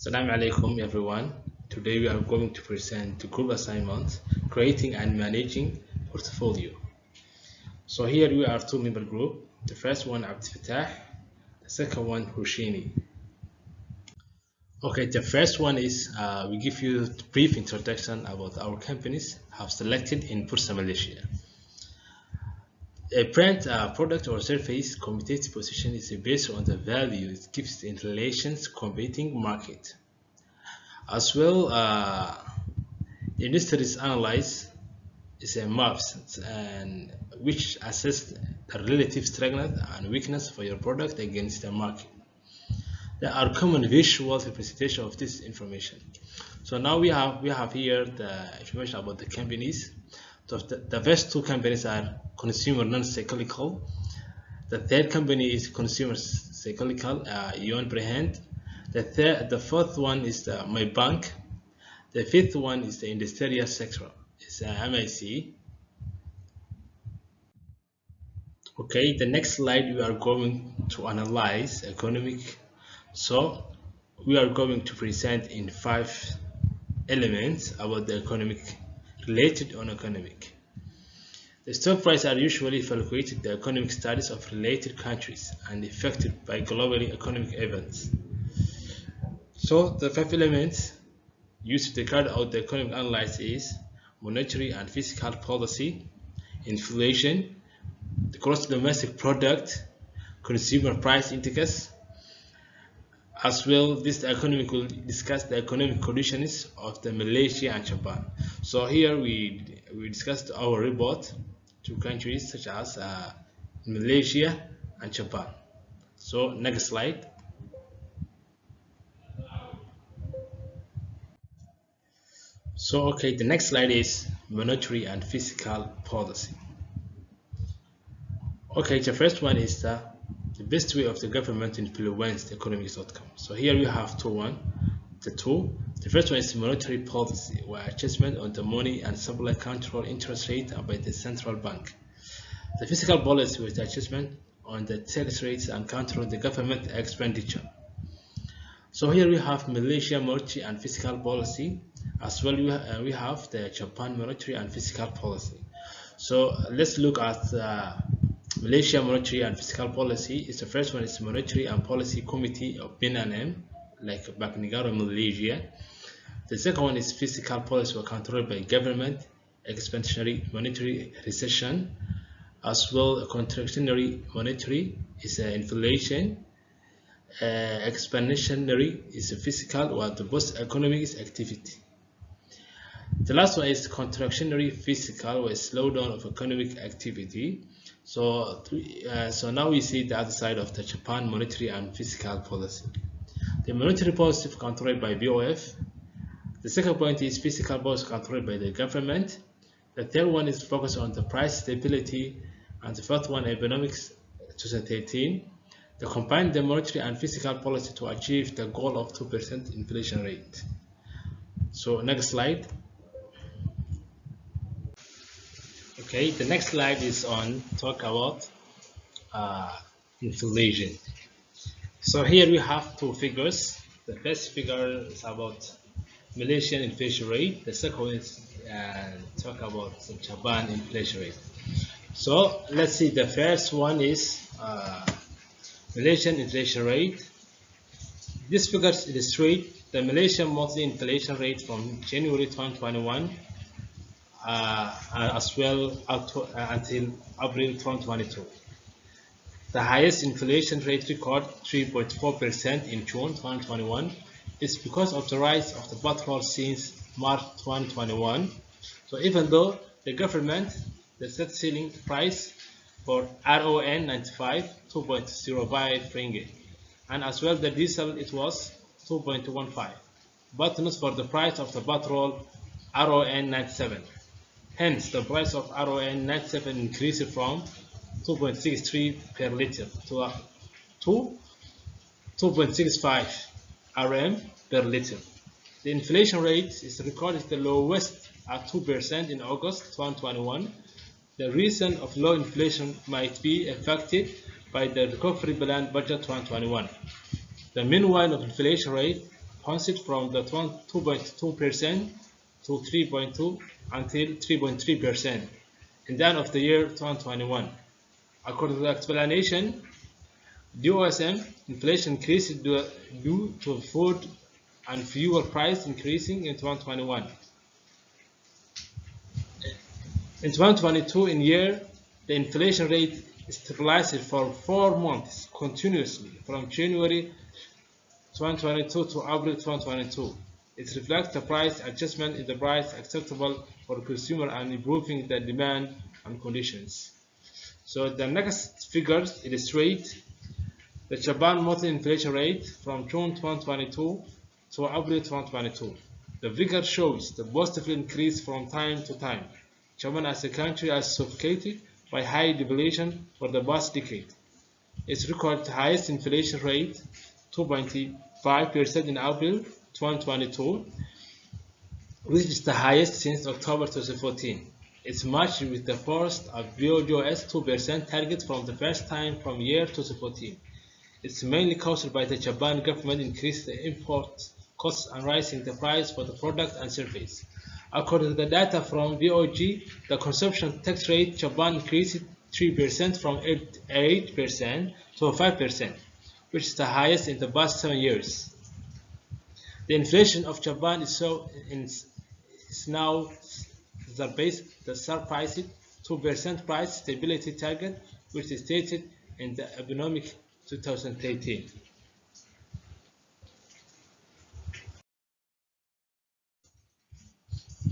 Assalamu alaikum everyone. Today we are going to present the group assignment, creating and managing portfolio. So here we are two-member group. The first one A.Fatah, the second one Hushini. Okay, the first one is we give you a brief introduction about our companies have selected in Bursa Malaysia. A brand product or service competitive position is based on the value it gives in relation to competing market. As well, the industry's analyze is a maps and which assess the relative strength and weakness for your product against the market. There are common visual representation of this information. So now we have here the information about the companies. So the first two companies are consumer non-cyclical. The third company is consumer cyclical, Yon Brand. The fourth one is my bank. The fifth one is the industrial sector. It's MIC. Okay, the next slide we are going to analyze economic. So we are going to present in 5 elements about the economic related on economic. The stock prices are usually evaluated the economic status of related countries and affected by global economic events. So the 5 elements used to carry out the economic analysis is monetary and fiscal policy, inflation, the gross domestic product, consumer price index. As well, this economic will discuss the economic conditions of the Malaysia and Japan. So here we discussed our report to countries such as Malaysia and Japan. So next slide. So okay, the next slide is monetary and fiscal policy. Okay, the first one is the best way of the government to influence the economic outcome. So here we have the first one is monetary policy, where adjustment on the money and supply control interest rate by the central bank. The fiscal policy with the adjustment on the tax rates and control the government expenditure. So here we have Malaysia monetary and fiscal policy. As well, we have the Japan monetary and fiscal policy. So let's look at Malaysia monetary and fiscal policy. Is the first one is monetary and policy committee of BNM, like Bank Negara Malaysia. The second one is fiscal policy controlled by government, expansionary monetary recession, as well contractionary monetary is inflation, expansionary is fiscal, while the both economic is activity. The last one is contractionary fiscal, or slowdown of economic activity. So now we see the other side of the Japan monetary and fiscal policy. The monetary policy is controlled by BOF. The second point is fiscal policy controlled by the government. The third one is focused on the price stability, and the fourth one economics 2013. They combine the monetary and fiscal policy to achieve the goal of 2% inflation rate. So next slide. Okay, the next slide is on talk about inflation. So here we have 2 figures. The first figure is about Malaysian inflation rate. The second one is talk about the Japan inflation rate. So let's see. The first one is Malaysian inflation rate. These figures illustrate the Malaysian monthly inflation rate from January 2021 as well until April 2022. The highest inflation rate record 3.4% in June 2021 is because of the rise of the petrol since March 2021. So even though the government set ceiling price for RON 95 2.05 ringgit, and as well the diesel it was 2.15, but not for the price of the petrol RON 97. Hence, the price of RON 97 increased from 2.63 per liter to 2.65 RM per liter. The inflation rate is recorded the lowest at 2% in August 2021. The reason of low inflation might be affected by the recovery plan budget 2021. The mean of inflation rate bounced from the 2.2% to 3.2 until 3.3% in the end of the year 2021. According to the explanation, DOSM inflation increased due to food and fuel price increasing in 2021. In 2022 the inflation rate stabilized for 4 months continuously from January 2022 to April 2022. It reflects the price adjustment in the price acceptable for consumer and improving the demand and conditions. So the next figures illustrate the Japan monthly inflation rate from June 2022 to April 2022. The figure shows the positive increase from time to time. Japan as a country is suffocated by high deflation for the past decade. Its record highest inflation rate, 2.5% in April 2022, which is the highest since October 2014. It's matched with the first of BOJ's 2% target from the first time from year 2014. It's mainly caused by the Japan government increased the import costs and rising the price for the product and service. According to the data from BOJ, the consumption tax rate Japan increased 3% from 8% to 5%, which is the highest in the past 7 years. The inflation of Japan is now surpassed 2% price stability target, which is stated in the economic 2018.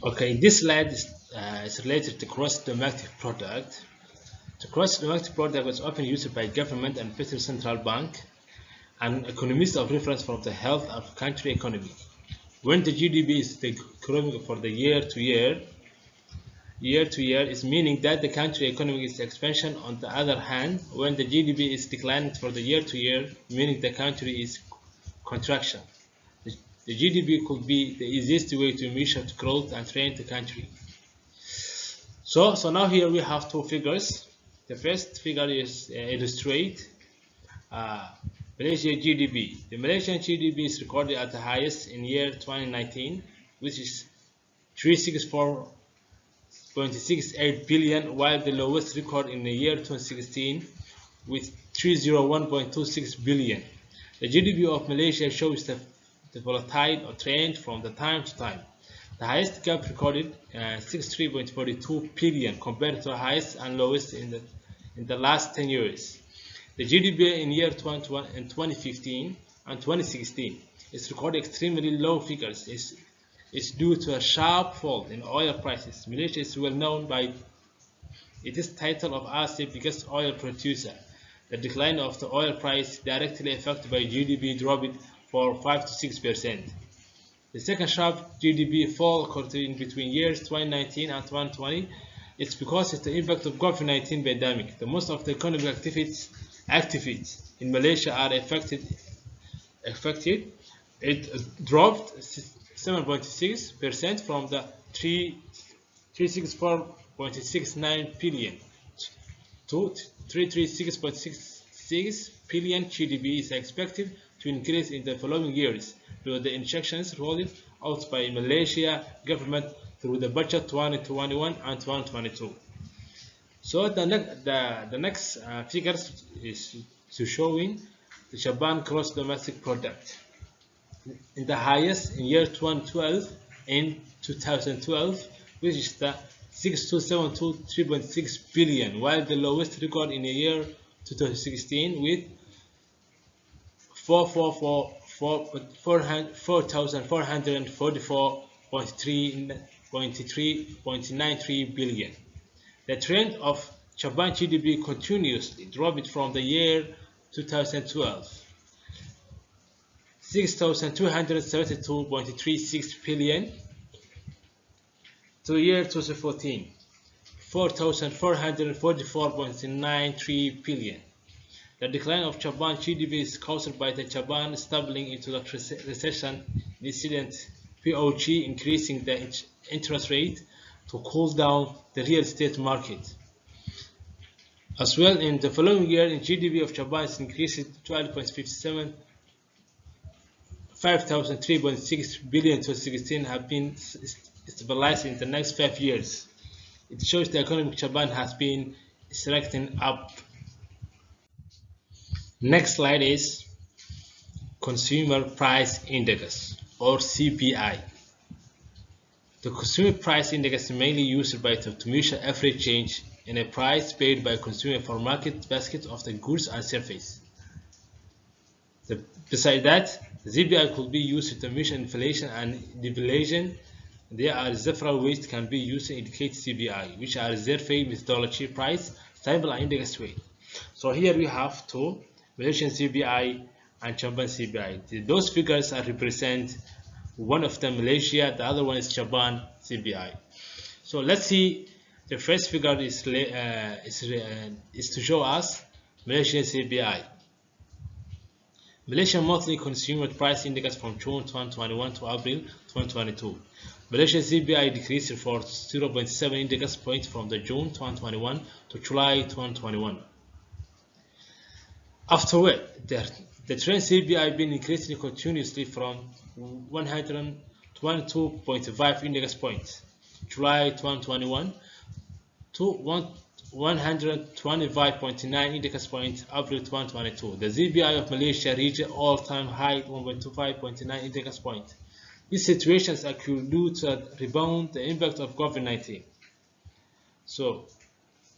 Okay, this slide is related to gross domestic product. The gross domestic product was often used by government and federal central bank and economists of reference for the health of country economy. When the GDP is growing for the year to year is meaning that the country economy is expansion. On the other hand, when the GDP is declining for the year to year, meaning the country is contraction. The GDP could be the easiest way to measure growth and train the country. So now here we have two figures. The first figure is illustrate Malaysia GDP. The Malaysian GDP is recorded at the highest in year 2019, which is 364.68 billion, while the lowest record in the year 2016 with 301.26 billion. The GDP of Malaysia shows the volatile trend from the time to time. The highest gap recorded 63.42 billion compared to the highest and lowest in the last 10 years. The GDP in year 2015 and 2016 is recorded extremely low figures. Is due to a sharp fall in oil prices. Malaysia is well known by its title of Asia's biggest oil producer. The decline of the oil price directly affected by GDP dropped for 5 to 6%. The second sharp GDP fall occurred in between years 2019 and 2020. It's because of the impact of COVID-19 pandemic. The most of the economic activities in Malaysia are affected. It dropped 7.6% from the 364.69 billion to 336.66 billion. GDP is expected to increase in the following years due to the injections rolled out by Malaysia government through the budget 2021 and 2022. So the next figures is to showing the Japan gross domestic product. In the highest in year 2012, which is the 6272.3.6 billion, while the lowest record in the year 2016 with 4,444.93 billion. The trend of Japan GDP continuously dropped from the year 2012. 6,272.36 billion to year 2014, 4,444.93 billion. The decline of Japan GDP is caused by the Japan stumbling into the recession incident, BOJ increasing the interest rate to cool down the real estate market. As well, in the following year, the GDP of Japan is increased 12.57% 5,003.6 billion to 16 have been stabilized in the next 5 years. It shows the economy of Japan has been strengthening up. Next slide is Consumer Price Index or CPI. The Consumer Price Index is mainly used to measure average change in a price paid by consumers for market baskets of the goods and services. Besides that, the CPI could be used to measure inflation and deflation. There are several ways it can be used to indicate CPI, which are survey methodology, price, sample, and index rate. So here we have two, Malaysian CPI and Japan CPI. Those figures are represent one of them Malaysia, the other one is Japan CPI. So let's see. The first figure is to show us Malaysian CPI. Malaysian monthly consumer price index from June 2021 to April 2022. Malaysian CPI decreased for 0.7 index points from the June 2021 to July 2021. Afterward, the trend CPI been increasing continuously from 122.5 index points July 2021 to 125.9 index points April 2022. The CPI of Malaysia reached all-time high 125.9 index points. These situations are due to rebound the impact of COVID-19. So,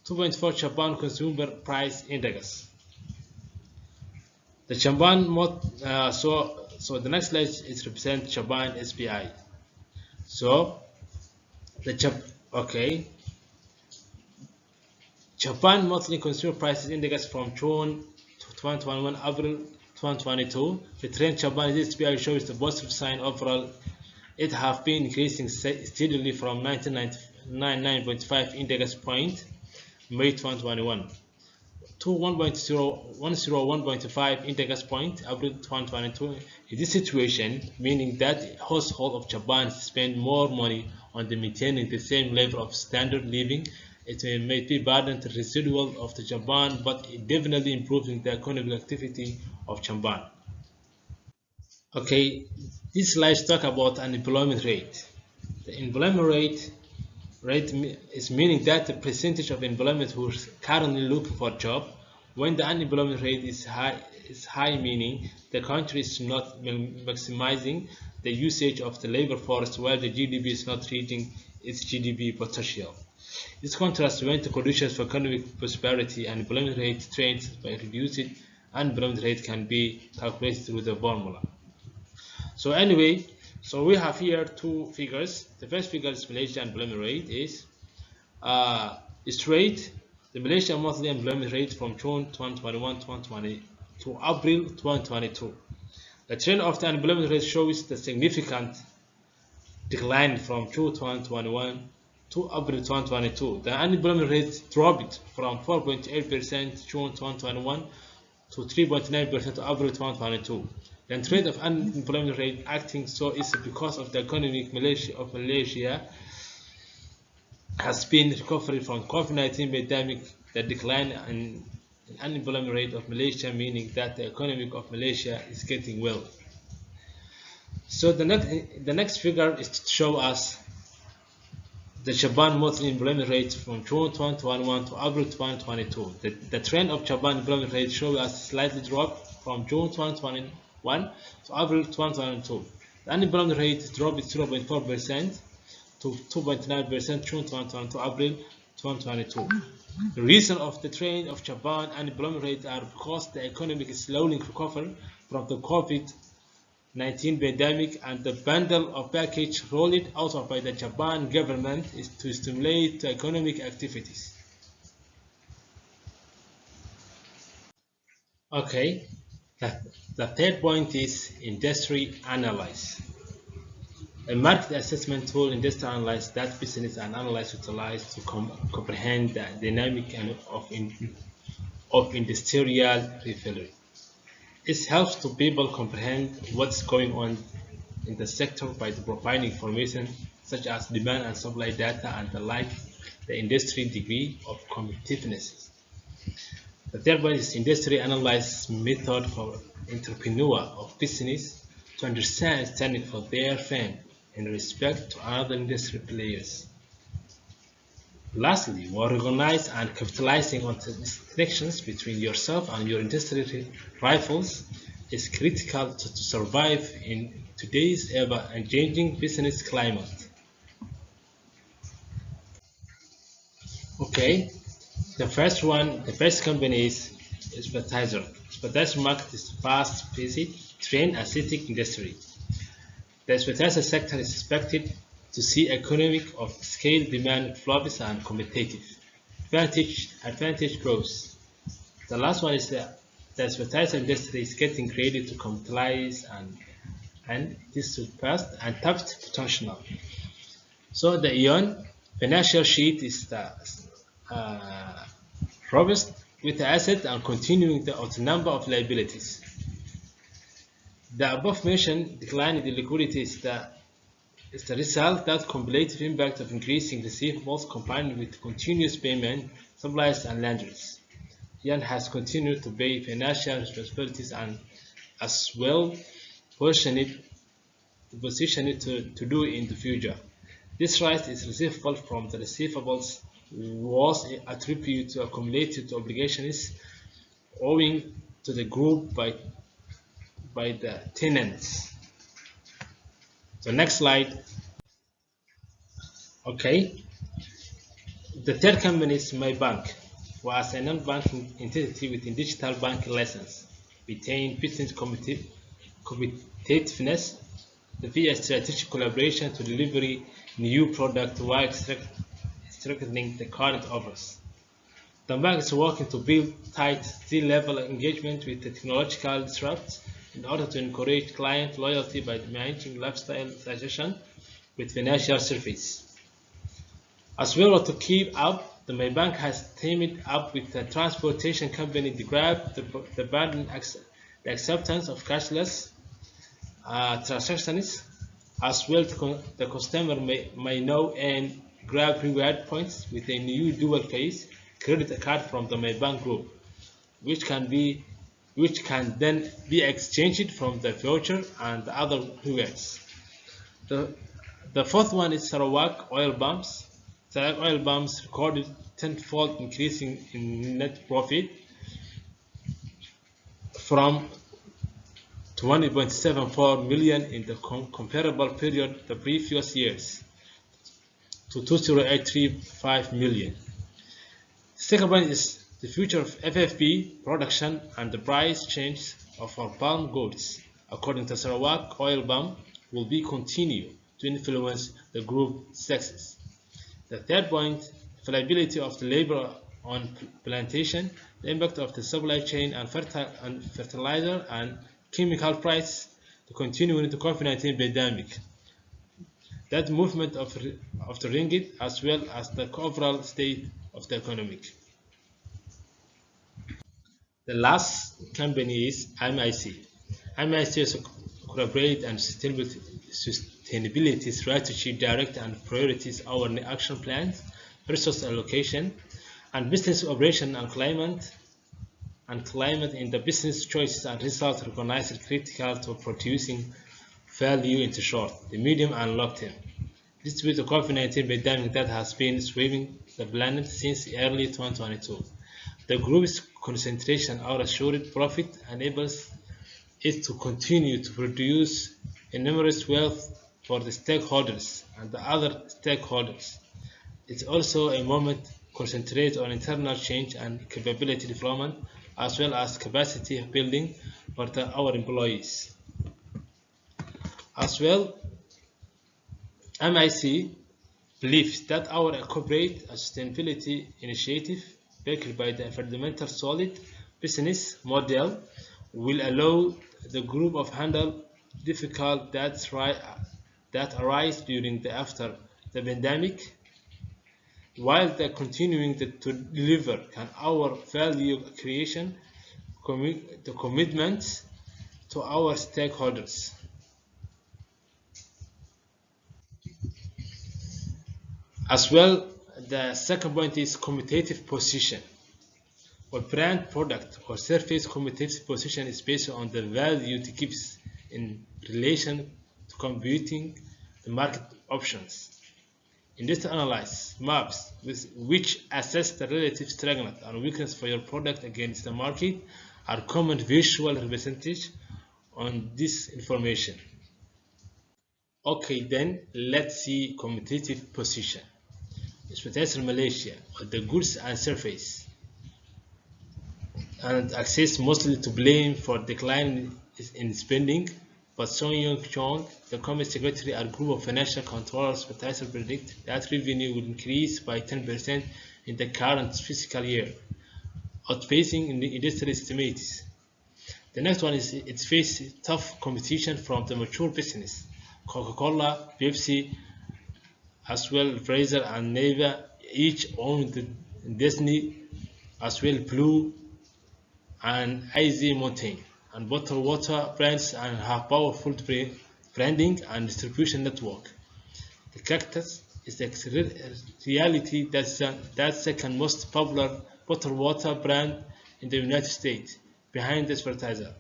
2.4 Japan Consumer Price Index. The Japan so the next slide is represent Japan SPI. So Japan monthly consumer prices index from June 2021 April 2022. The trend Japan SPI shows the positive sign overall. It has been increasing steadily from 1999.5 index point May 2021 to 101.5 index point April 2022. In this situation, meaning that the household of Japan spend more money on maintaining the same level of standard living, it may be burden the residual of the Japan, but it definitely improving the economic activity of Japan. Okay, these slides talk about unemployment rate. The employment rate is meaning that the percentage of employment who is currently looking for a job. When the unemployment rate is high, meaning the country is not maximizing the usage of the labor force, while the GDP is not reaching its GDP potential. This contrasts when the conditions for economic prosperity and employment rate trends by reducing unemployment rate can be calculated through the formula. So anyway, so we have here two figures. The first figure is Malaysian employment rate is straight. The Malaysian monthly employment rate from June 2021 to April 2022. The trend of the unemployment rate shows the significant decline from June 2021 to April 2022. The unemployment rate dropped from 4.8% June 2021 to 3.9% to April 2022. The trend of unemployment rate acting so is because of the economic of Malaysia has been recovering from COVID-19 pandemic. The decline in unemployment rate of Malaysia meaning that the economy of Malaysia is getting well. So the next figure is to show us the Japan monthly employment rate from June 2021 to April 2022. The trend of Japan employment rate shows us slightly drop from June 2021 to April 2022. The unemployment rate dropped 0.4% to 2.9% June 2021 to April 2022. The reason of the trend of Japan unemployment rate are because the economy is slowly recovering from the COVID-19 pandemic, and the bundle of package rolled out by the Japan government is to stimulate the economic activities. Okay, the third point is industry analysis. A market assessment tool industry analyze that business and analyze utilized to comprehend the dynamic of industrial rivalry. It helps to people comprehend what's going on in the sector by providing information such as demand and supply data and the like, the industry degree of competitiveness. The third one is industry analysis method for entrepreneur of business to understand standing for their firm in respect to other industry players. Lastly, we recognize and capitalizing on the distinctions between yourself and your industry rivals is critical to survive in today's ever-changing business climate. Okay, the first company is Assignmentcreating. Assignmentcreating market is fast-paced, trend aesthetic industry. The advertising sector is expected to see economic of scale demand flourish and competitive advantage growth. The last one is the advertising industry is getting ready to capitalize and this surpassed and tapped potential. So the Ion financial sheet is the uh, robust with the asset and continuing the number of liabilities. The above mentioned decline in the liquidity is the result that cumulative impact of increasing receivables combined with continuous payment, supplies and lenders. Yan has continued to pay financial responsibilities and as well position it to do in the future. This rise is receivable from the receivables was attributed to accumulated obligations owing to the group by the tenants. So next slide. Okay. The third company is My Bank, was a non-banking entity with a digital banking license, retain business competitiveness via strategic collaboration to deliver new product while strengthening the current offers. The bank is working to build tight C-level engagement with the technological disrupts in order to encourage client loyalty by managing lifestyle suggestion with financial service. As well as to keep up, the Maybank has teamed up with the transportation company to grab the burden the acceptance of cashless transactions. As well, the customer may now earn grab reward points with a new dual phase credit card from the Maybank group, which can then be exchanged from the voucher and the other rewards. The fourth one is Sarawak oil pumps. Sarawak oil pumps recorded tenfold increasing in net profit from 20.74 million in the comparable period the previous years to 20.835 million. Second point is the future of FFB production and the price change of our palm goods, according to Sarawak oil palm, will be continue to influence the group success. The third point, availability of the labor on plantation, the impact of the supply chain and fertilizer and chemical price to continue into COVID-19 pandemic. That movement of the ringgit as well as the overall state of the economic. The last company is MIC. MIC is a corporate and sustainability strategy direct and priorities our action plans, resource allocation, and business operation and climate in the business choices and results recognized critical to producing value in the short, the medium, and long term. This with the COVID-19 pandemic that has been sweeping the planet since early 2022. The group's concentration on assured profit enables it to continue to produce enormous wealth for the stakeholders and the other stakeholders. It's also a moment concentrate on internal change and capability development as well as capacity building for our employees. As well, MIC believes that our corporate sustainability initiative, backed by the fundamental solid business model, will allow the group of handle difficult that arise during the after the pandemic, while the continuing to deliver can our value creation the commitments to our stakeholders. As well, the second point is competitive position. Or brand, product, or service competitive position is based on the value it gives in relation to computing the market options. Industry analysis maps which assess the relative strength and weakness for your product against the market are common visual representation on this information. Okay, then let's see competitive position. Exploitation Malaysia or the goods and surface and access mostly to blame for decline in spending, but Song Yong Chong, the Commerce Secretary and group of financial controllers predict that revenue will increase by 10% in the current fiscal year, outpacing the industry estimates. The next one is it faces tough competition from the mature business. Coca-Cola, Pepsi, as well Fraser and Neva each own the Disney, as well Blue and IZ Mountain and bottled water brands and have powerful branding and distribution network. The Cactus is the reality that's the second most popular bottled water brand in the United States, behind this advertiser.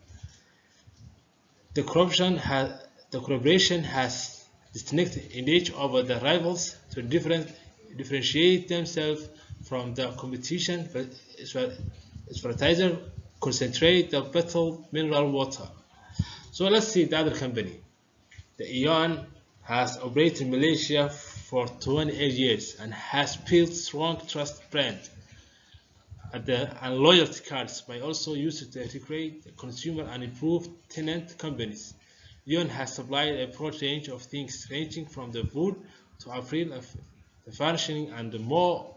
The corporation has distinct edge over the rivals to differentiate themselves from the competition, but advertiser concentrate the bottled mineral water. So let's see the other company. The Aeon has operated in Malaysia for 28 years and has built strong trust brand and loyalty cards by also used to integrate the consumer and improve tenant companies. Aeon has supplied a broad range of things ranging from the food to apparel, the furnishing and more.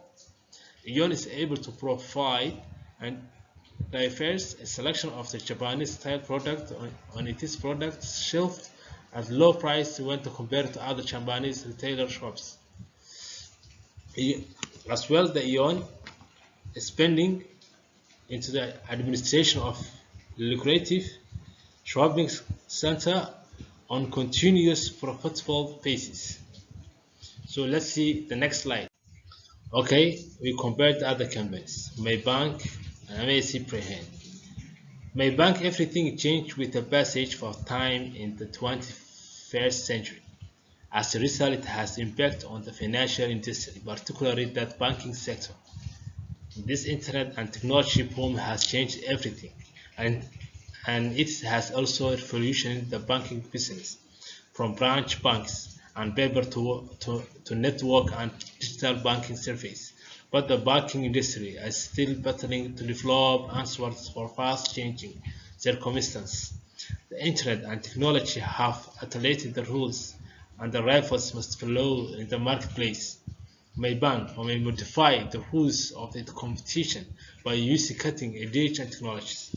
Aeon is able to provide and diverse a selection of the Japanese style product on its product shelf at low price when compared to other Japanese retailer shops. As well, the Aeon is spending into the administration of lucrative shopping center on continuous profitable basis. So let's see the next slide. Okay, we compared other companies, Maybank and MAC Prehend. Maybank, everything changed with the passage of time in the 21st century. As a result, it has impact on the financial industry, particularly the banking sector. This internet and technology boom has changed everything, and it has also revolutionized the banking business, from branch banks and paper to network and digital banking service. But the banking industry is still battling to develop answers for fast-changing circumstances. The internet and technology have altered the rules, and the rivals must follow in the marketplace. Maybank may modify the rules of the competition by using cutting-edge technologies.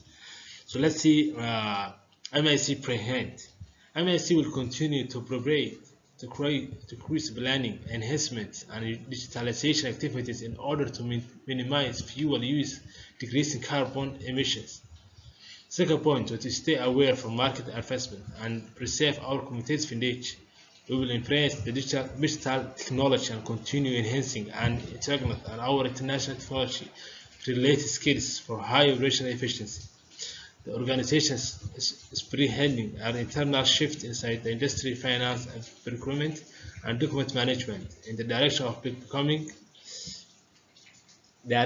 So let's see MIC Prehend. MIC will continue to provide to cruise planning, enhancement, and digitalization activities in order to minimize fuel use, decreasing carbon emissions. Second point, to stay aware from market advancement and preserve our competitive edge. We will embrace the digital technology and continue enhancing and integrating our international technology related skills for high operational efficiency. The organization is spearheading an internal shift inside the industry, finance, and procurement and document management in the direction of becoming the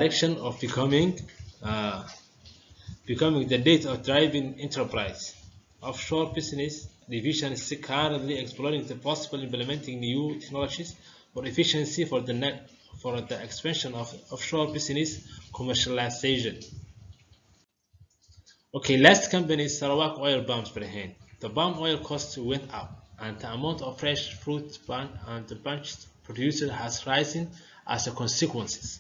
data-driven enterprise. Offshore business division is currently exploring the possible implementing new technologies for efficiency for the expansion of offshore business commercialization. Okay, last company is Sarawak Oil Palms Prehend. The palm oil costs went up, and the amount of fresh fruit and the bunch produced has risen as a consequence.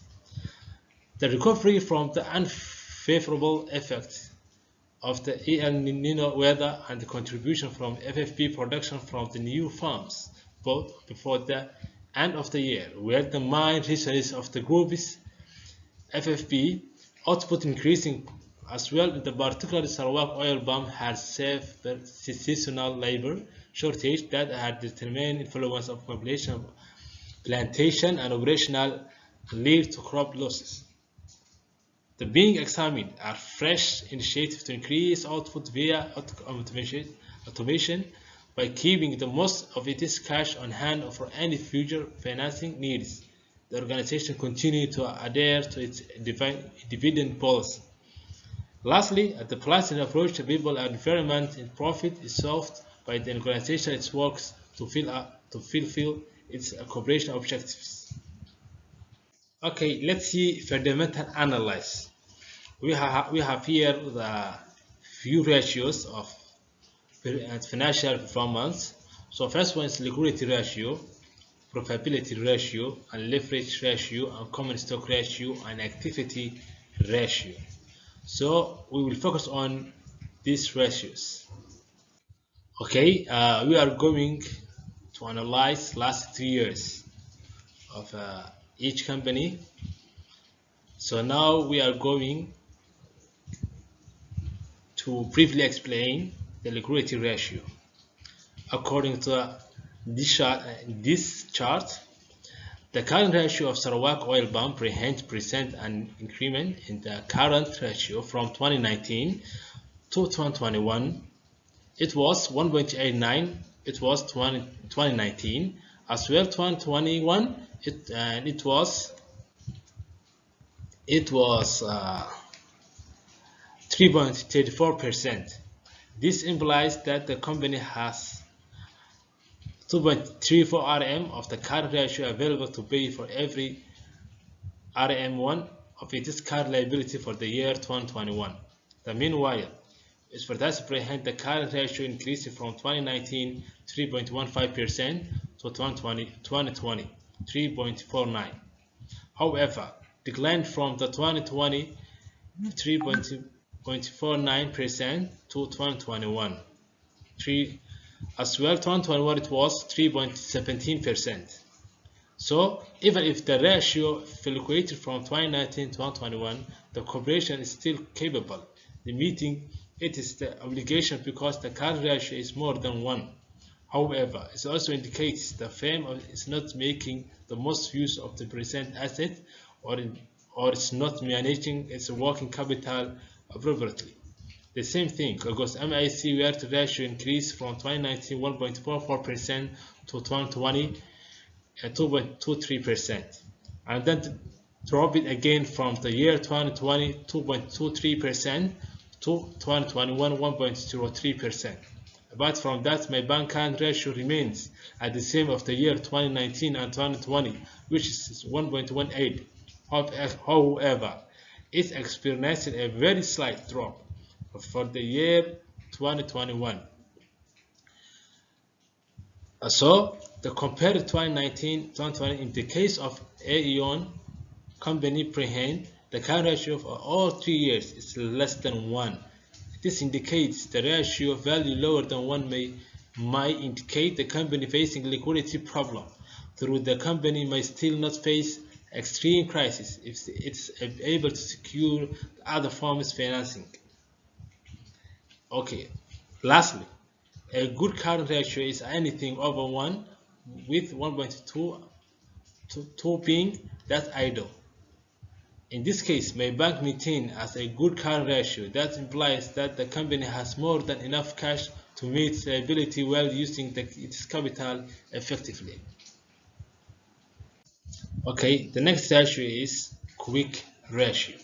The recovery from the unfavorable effects of the El Nino weather and the contribution from FFP production from the new farms, both before the end of the year, were the main reasons of the group's FFP output increasing. As well, the particular Sarawak oil palm had saved the seasonal labor shortage that had determined influence of population, plantation, and operational lead to crop losses. The being examined are fresh initiatives to increase output via automation, automation by keeping the most of its cash on hand for any future financing needs. The organization continues to adhere to its dividend policy. Lastly, at the balanced approach to people and environment and profit is solved by the organization it works to fulfill its cooperation objectives. Okay, let's see fundamental analysis. We have here the few ratios of financial performance. So first one is liquidity ratio, profitability ratio, and leverage ratio, and common stock ratio, and activity ratio. So we will focus on these ratios. Okay, we are going to analyze last 3 years of each company. So now we are going to briefly explain the liquidity ratio. According to this chart, the current ratio of Sarawak oil palm present an increment in the current ratio from 2019 to 2021. It was 1.89. It was 2019 as well. 2021 it was 3.34%. This implies that the company has 2.34 RM of the current ratio available to pay for every RM1 of its current liability for the year 2021. Meanwhile, A.Fatah apprehend the current ratio increased from 2019 3.15% to 2020 3.49. However, declined from the 2020 3.49% to 2021 as well. 2021 it was 3.17%. So even if the ratio fluctuated from 2019 to 2021, the corporation is still capable of meeting its obligation because the current ratio is more than 1. However, it also indicates the firm is not making the most use of the present asset or is not managing its working capital appropriately. The same thing goes MIC, where the ratio increased from 2019 1.44% to 2020 2.23%, and then drop it again from the year 2020 2.23% to 2021 1.03%. Apart from that, my bank current ratio remains at the same of the year 2019 and 2020, which is 1.18. However, it experienced a very slight drop for the year 2021. So, the compared to 2019-2020, in the case of Aeon company prehend, the current ratio for all 3 years is less than 1. This indicates the ratio value lower than 1 might indicate the company facing liquidity problem. Through the company may still not face extreme crisis if it's able to secure other forms of financing. Okay, lastly, a good current ratio is anything over 1 with 1.2 being that idle. In this case, my bank maintains as a good current ratio. That implies that the company has more than enough cash to meet liability while using its capital effectively. Okay, the next ratio is quick ratio.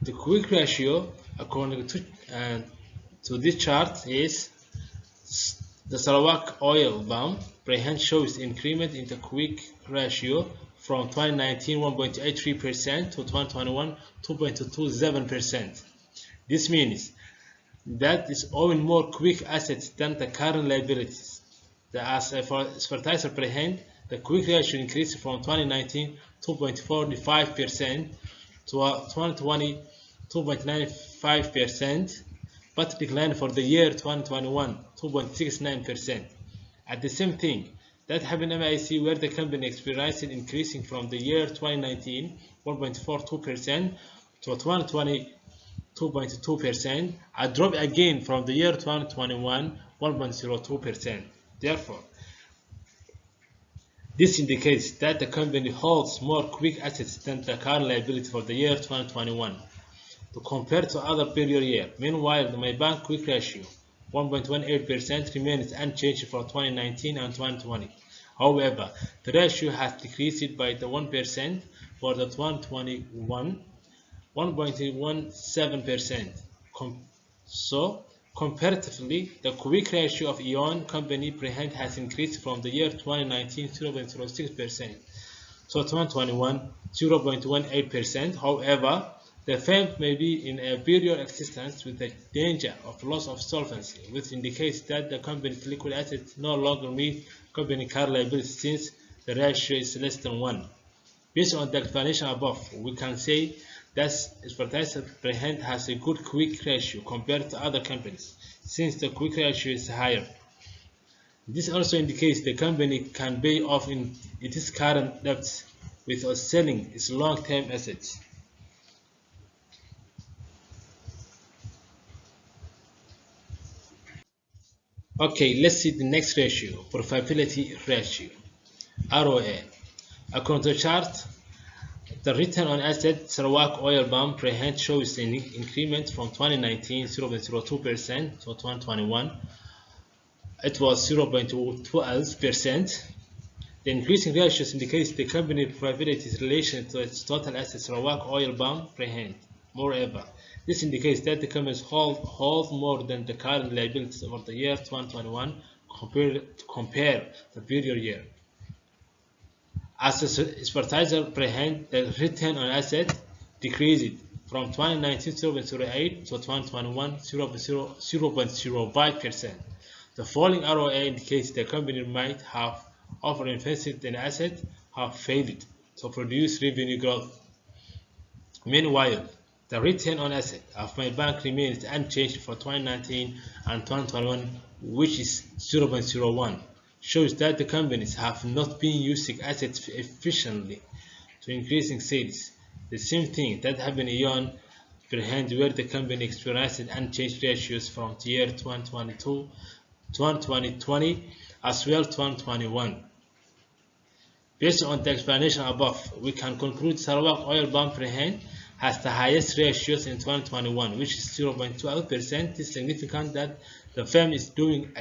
The quick ratio, according to this chart, is the Sarawak oil palm shows increment in the quick ratio from 2019 1.83% to 2021 2.27%. This means that is owing more quick assets than the current liabilities. As for Assignmentcreating, the quick ratio increased from 2019 2.45% to 2020 2.95%, but declined for the year 2021 2.69%. At the same thing, that happened in MIC, where the company experienced an increasing from the year 2019 1.42% to 2020 2.2%, a drop again from the year 2021 1.02%. Therefore, this indicates that the company holds more quick assets than the current liability for the year 2021 to compare to other period year. Meanwhile, my bank quick ratio 1.18% remains unchanged for 2019 and 2020. However, the ratio has decreased by the 1% for the 2021, 1.17%. So, comparatively, the quick ratio of Ion company per hand has increased from the year 2019 0.06%. So 2021 0.18%. However, the firm may be in a period of existence with the danger of loss of solvency, which indicates that the company's liquid assets no longer meet company current liabilities since the ratio is less than 1. Based on the explanation above, we can say that Assignmentcreating per hand has a good quick ratio compared to other companies, since the quick ratio is higher. This also indicates the company can pay off in its current debts without selling its long-term assets. Okay, let's see the next ratio, profitability ratio, ROA. According to the chart, the return on asset Sarawak oil palm per hand shows an increment from 2019 0.02% to 2021. It was 0.12%. The increasing ratios indicates the company profitability's relation to its total assets Sarawak oil palm per hand. Moreover, this indicates that the companies hold more than the current liabilities over the year 2021 compare the previous year. As expertiser per hand, the return on asset decreased from 2019 0.08 to 2021 0.05%. The falling ROA indicates the company might have overinvested in assets, have failed to produce revenue growth. Meanwhile, the return on asset of my bank remains unchanged for 2019 and 2021, which is 0.01, shows that the companies have not been using assets efficiently to increasing sales. The same thing that happened in per hand, where the company experienced unchanged ratios from the year 2022, 2020 as well 2021. Based on the explanation above, we can conclude Sarawak oil palm per hand has the highest ratios in 2021, which is 0.12%. It is significant that the firm is doing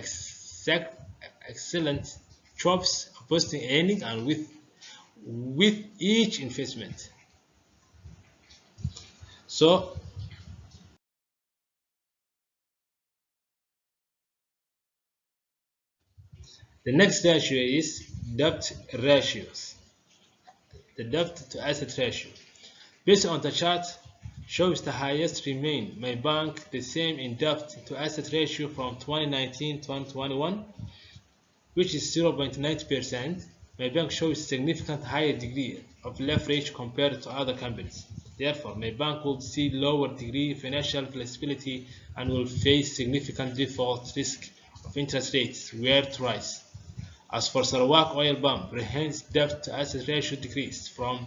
excellent jobs boosting earnings and with each investment. So the next ratio is debt ratios. The debt to asset ratio. Based on the chart, shows the highest remain my bank the same in debt to asset ratio from 2019 to 2021, which is 0.90%. My bank shows significant higher degree of leverage compared to other companies. Therefore, my bank will see lower degree financial flexibility and will face significant default risk of interest rates were to rise. As for Sarawak oil palm, hence debt to asset ratio decreased from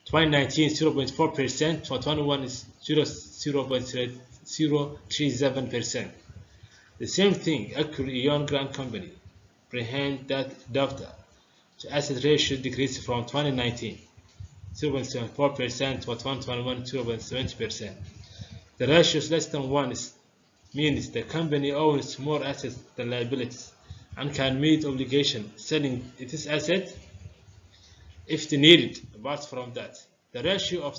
2019 0.4% to 21 is 0.037%. The same thing occurred in Ion Grand Company. Prehend that debt to asset ratio decreased from 2019 0.74% to 2021 0.70%. The ratio is less than 1 means the company owns more assets than liabilities and can meet obligation selling its asset if needed. Apart from that, the ratio of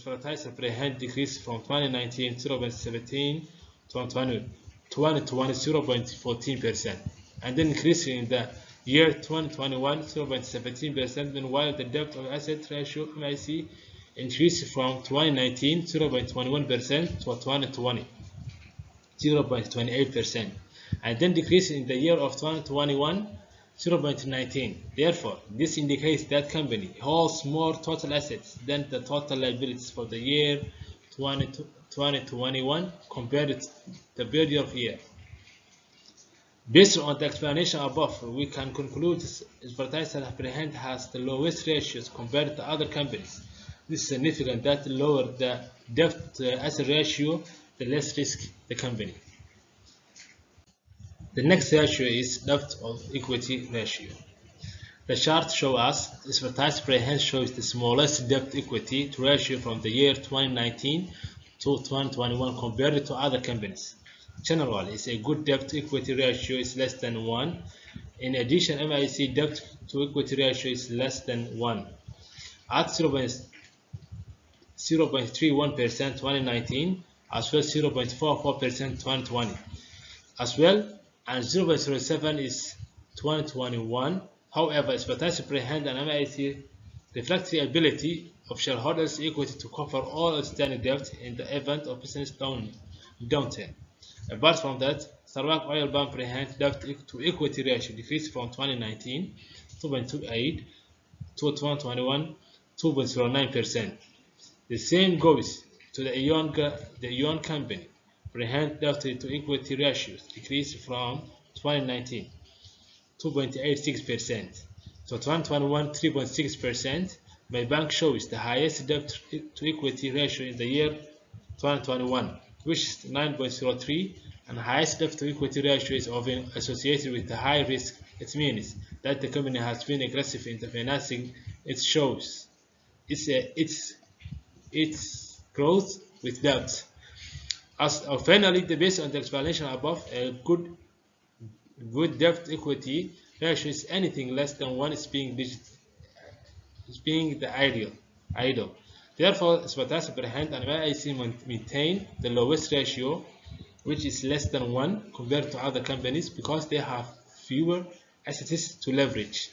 fertilizer per hand decreased from 2019 0.17 to 2020 0.14%, and then increasing in the year 2021 0.17%. Meanwhile, the debt of asset ratio MIC increased from 2019 0.21% to 2020 0.28%, and then decreasing in the year of 2021 0.19. Therefore, this indicates that company holds more total assets than the total liabilities for the year 2021 compared to the previous year. Based on the explanation above, we can conclude Assignmentcreating per hand has the lowest ratios compared to other companies. This is significant that the lower the debt asset ratio, the less risk the company. The next ratio is debt of equity ratio. The chart shows us Assignmentcreating per hand shows the smallest debt equity ratio from the year 2019 to 2021 compared to other companies. general is a good debt to equity ratio is less than 1. In addition, MIC debt to equity ratio is less than 1 at 0.31% 2019, as well 0.44% 2020, as well, and 0.07 is 2021. However, expertise prehend and MIC reflect the ability of shareholders' equity to cover all outstanding debt in the event of business downturn. Apart from that, Sarawak Oil Palm prehend debt to equity ratio decreased from 2019 2.28 to 2021 2.09%. The same goes to the Aeon company. Prehend debt to equity ratios decreased from 2019 2.86% to 2021 3.6%. My bank shows the highest debt to equity ratio in the year 2021, which is 9.03, and the highest debt to equity ratio is often associated with the high risk. It means that the company has been aggressive in the financing. It shows its growth with debt. Finally, based on the explanation above, a good debt equity ratio is anything less than 1 is being the ideal. Therefore, Assignmentcreating Prehend and MIC maintain the lowest ratio, which is less than 1 compared to other companies because they have fewer assets to leverage.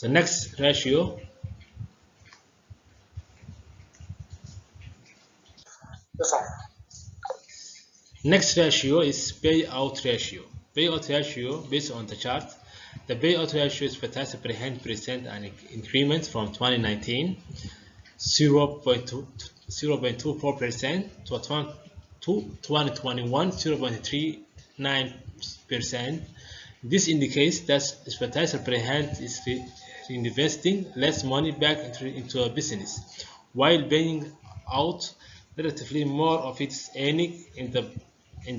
The next ratio is payout ratio. Payout ratio, based on the chart, the payout ratio is present an increment from 2019 0.24% to 2021 0.39%. This indicates that Assignmentcreating Prehend is reinvesting less money back into a business while paying out relatively more of its earnings in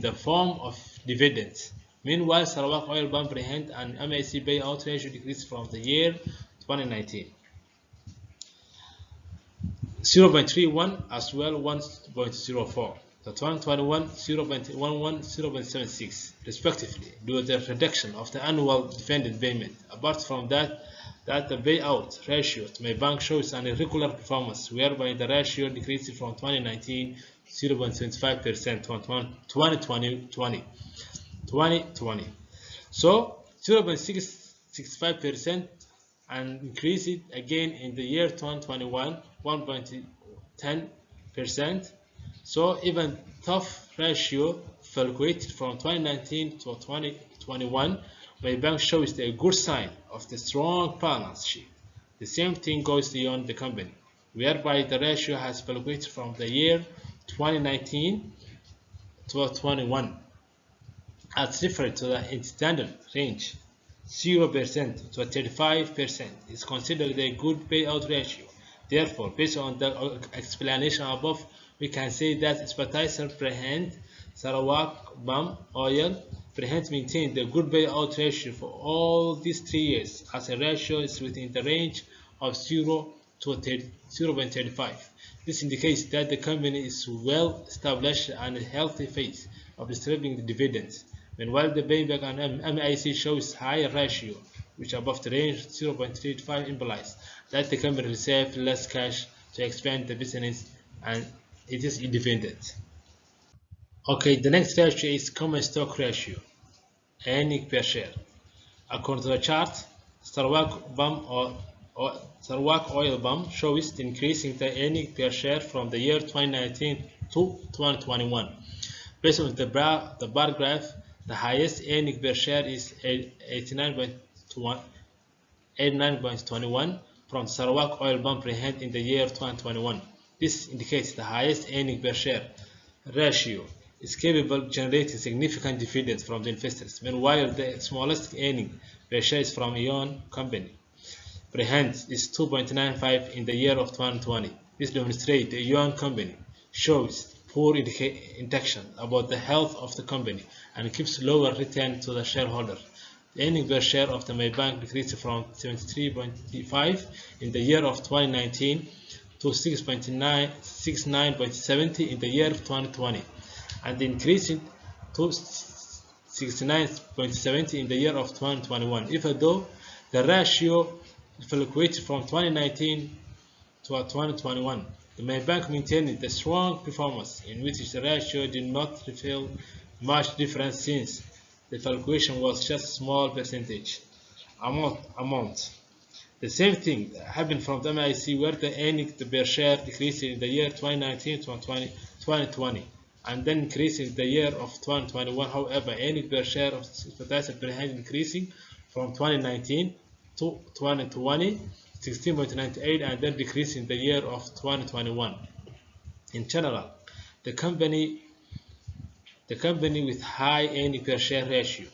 the form of dividends. Meanwhile, Sarawak Oil Palm Prehend and MIC payout ratio decreased from the year 2019. 0.31 as well 1.04. The 2021 0.11 0.76 respectively due to the reduction of the annual dividend payment. Apart from that the payout ratio to my bank shows an irregular performance whereby the ratio decreased from 2019 0.25% to 2020. So 0.665% and increased it again in the year 2021 1.10%. So even tough ratio fluctuated from 2019 to 2021. My bank shows a good sign of the strong balance sheet. The same thing goes beyond the company, whereby the ratio has fluctuated from the year 2019 to 21 as referred to the standard range. 0% to 35% is considered a good payout ratio. Therefore, based on the explanation above, we can say that Assignmentcreating Prehend, Sarawak Palm Oil Prehend maintained the good payout ratio for all these 3 years, as a ratio is within the range of 0 to 0.35. This indicates that the company is well established and a healthy phase of distributing the dividends. Meanwhile, the payback on MIC shows higher ratio, which above the range 0.35 implies that the company received less cash to expand the business and it is independent. Okay, the next ratio is common stock ratio, earnings per share. According to the chart, Sarawak Oil Palm shows increasing the earnings per share from the year 2019 to 2021. Based on the bar graph, the highest earnings per share is 89.21 from Sarawak Oil Palm Prehend in the year 2021. This indicates the highest earnings per share ratio is capable of generating significant dividends from the investors. Meanwhile, the smallest earnings per share is from Aeon company. Prehend is 2.95 in the year of 2020. This demonstrates the Aeon company shows poor indication about the health of the company and gives lower return to the shareholder. The earnings per share of the Maybank decreased from 73.5 in the year of 2019 to 69.70 in the year of 2020. and increasing to 69.70 in the year of 2021, even though the ratio fluctuated from 2019 to 2021. The main bank maintained the strong performance, in which the ratio did not reveal much difference since the fluctuation was just a small percentage amount. The same thing happened from the MIC, where the earnings per share decreased in the year 2019 to 2020 and then increased in the year of 2021. However, earnings per share of Assignment per hand increasing from 2019 to 2020 16.98 and then decreased in the year of 2021. In general, the company with high earnings per share ratio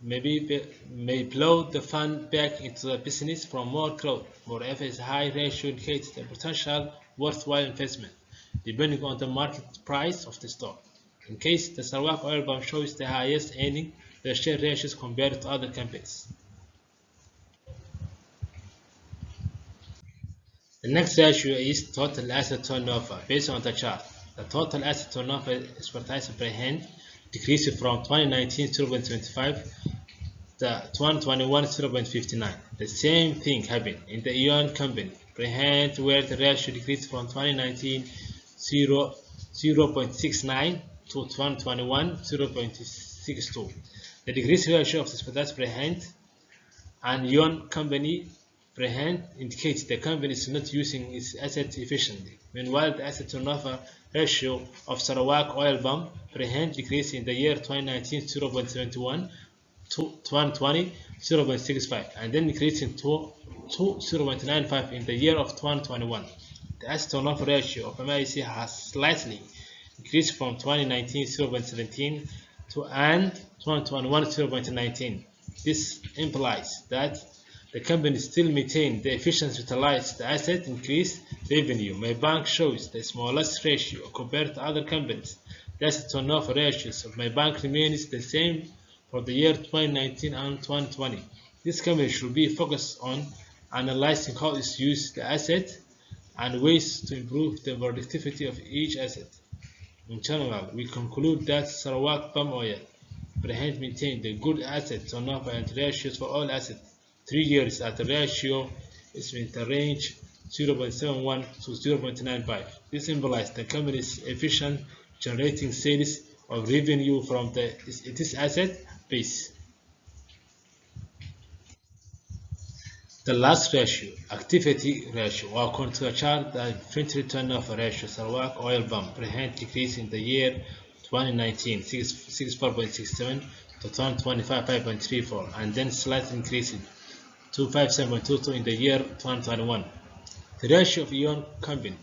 may plow the fund back into the business for more growth. Moreover, its high ratio indicates a potential worthwhile investment, depending on the market price of the stock. In case the Sarawak oil palm shows the highest earning per share ratios compared to other companies. The next ratio is total asset turnover. Based on the chart, the total asset turnover expertise per hand decreased from 2019 0.25 to 2021 0.59. The same thing happened in the Aeon company per hand, where the ratio decreased from 2019 0.69 to 2021 0.62. The decreased ratio of the expertise per hand and Aeon company per hand indicates the company is not using its assets efficiently. Meanwhile, the asset turnover ratio of Sarawak oil palm per hand decreased in the year 2019 0.71 to 2020 0.65 and then increasing to 0.95 in the year of 2021. The asset turnover ratio of MIC has slightly increased from 2019 0.17 to and 2021 0.19. This implies that the company still maintains the efficiency utilize the asset increase revenue. My bank shows the smallest ratio compared to other companies. The asset turnover ratios of my bank remains the same for the year 2019 and 2020. This company should be focused on analyzing how it uses the asset and ways to improve the productivity of each asset. In general, we conclude that Sarawak palm oil brand maintained a good asset turnover and ratios for all assets. 3 years at the ratio is in the range 0.71 to 0.95. This implies the company is efficient, generating sales of revenue from its asset base. The last ratio, activity ratio, or contrachart the inventory turnover ratio, Sarawak oil palm per hand decreased in the year 2019 64.67 to 2020 5.34 and then slightly increasing to 57.22 in the year 2021. The ratio of Aeon company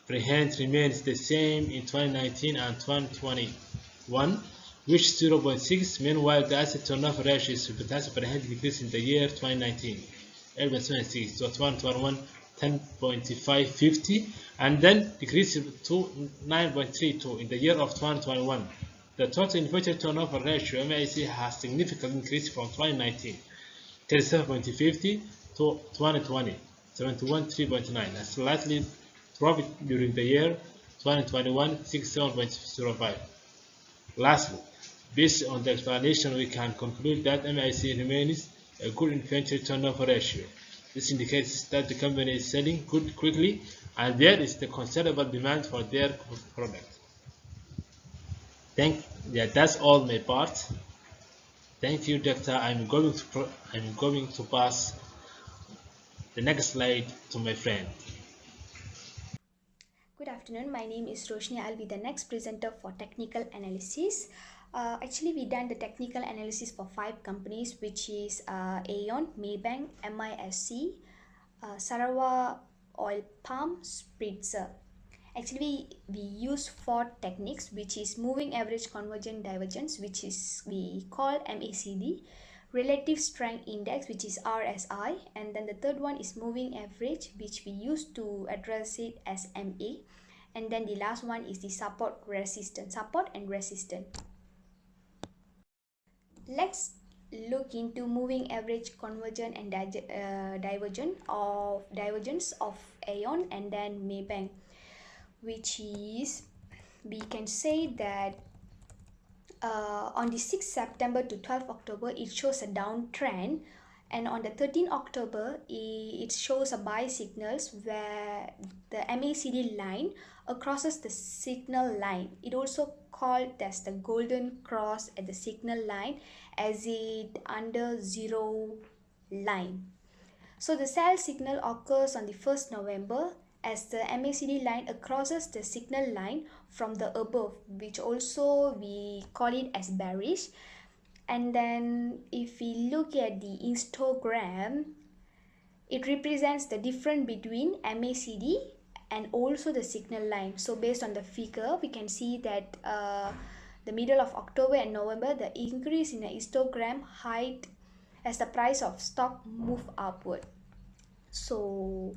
per hand remains the same in 2019 and 2021, which 0.6. Meanwhile, the asset turnover ratio is per hand decreased in the year 2019. 8.26 to 2021 10.550 and then decreased to 9.32 in the year of 2021. The total inventory turnover ratio MIC has significantly increased from 2019 37.50 to 2020 71.3.9 and slightly dropped during the year 2021 67.05. Lastly, based on the explanation, we can conclude that MIC remains a good inventory turnover ratio. This indicates that the company is selling good quickly and there is the considerable demand for their product. That's all my part. Thank you, Doctor. I'm going to pass the next slide to my friend. Good afternoon, my name is Roshni. I'll be the next presenter for technical analysis. Actually, we done the technical analysis for 5 companies, which is Aeon, Maybank, MISC, Sarawak Oil Palm, Spritzer. Actually, we use 4 techniques, which is moving average convergent divergence, which is we call MACD, relative strength index, which is RSI, and then the third one is moving average, which we use to address it as MA, and then the last one is the support and resistance. Let's look into moving average convergent and divergence of Aeon and then Maybank, which is we can say that on the 6th September to 12th October, it shows a downtrend, and on the 13th October, it shows a buy signals where the MACD line crosses the signal line. It also called as the golden cross at the signal line, as it under zero line. So the sell signal occurs on the 1st November as the MACD line crosses the signal line from the above, which also we call it as bearish. And then if we look at the histogram, it represents the difference between MACD and also the signal line. So based on the figure, we can see that the middle of October and November, the increase in the histogram height as the price of stock move upward. So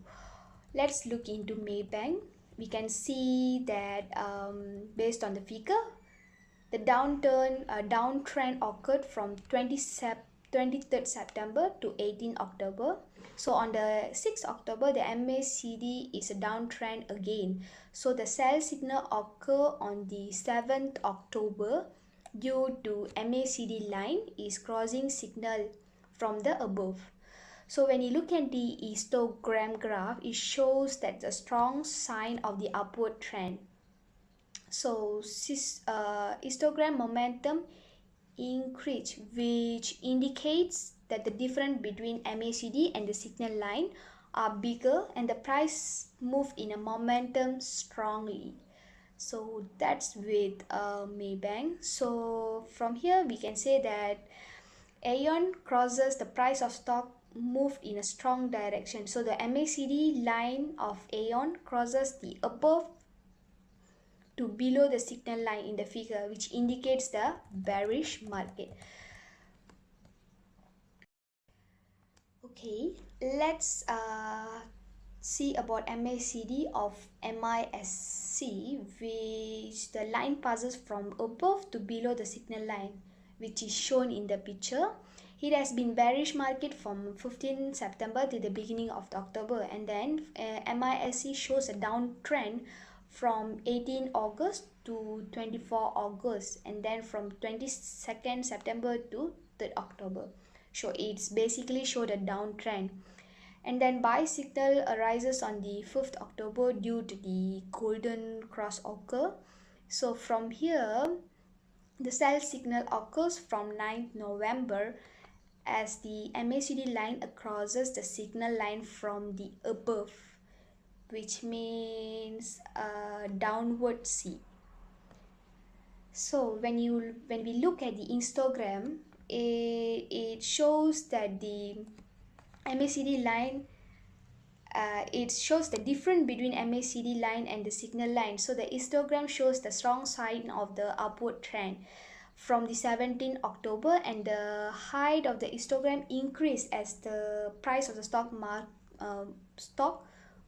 let's look into Maybank. We can see that based on the figure, the downtrend occurred from 23rd September to 18 October. So on the 6th October, the MACD is a downtrend again. So the sell signal occur on the 7th October due to MACD line is crossing signal from the above. So when you look at the histogram graph, it shows that the strong sign of the upward trend. So histogram momentum increase, which indicates that the difference between MACD and the signal line are bigger and the price move in a momentum strongly. So that's with Maybank. So from here we can say that Aeon crosses the price of stock moved in a strong direction. So the MACD line of Aeon crosses the above to below the signal line in the figure, which indicates the bearish market. Okay, let's see about MACD of MISC, which the line passes from above to below the signal line, which is shown in the picture. It has been bearish market from 15 September to the beginning of the October, and then MISC shows a downtrend from 18 August to 24 August, and then from 22nd September to 3rd October. So it's basically showed a downtrend. And then buy signal arises on the 5th October due to the golden cross occur. So from here, the sell signal occurs from 9th November as the MACD line crosses the signal line from the above, which means a downward C. So when we look at the histogram, it shows that the MACD line it shows the difference between MACD line and the signal line. So the histogram shows the strong sign of the upward trend from the 17th October, and the height of the histogram increased as the price of the stock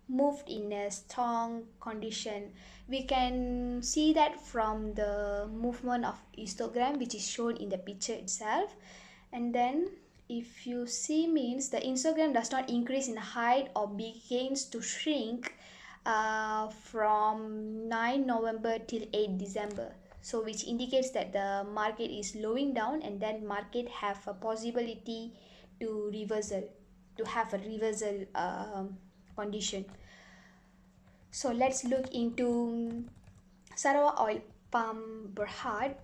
moved in a strong condition. We can see that from the movement of histogram, which is shown in the picture itself. And then if you see, means the histogram does not increase in height or begins to shrink from 9 November till 8 December. So which indicates that the market is slowing down, and then market have a possibility to have a reversal condition. So let's look into Sarawak Oil Palm Berhad,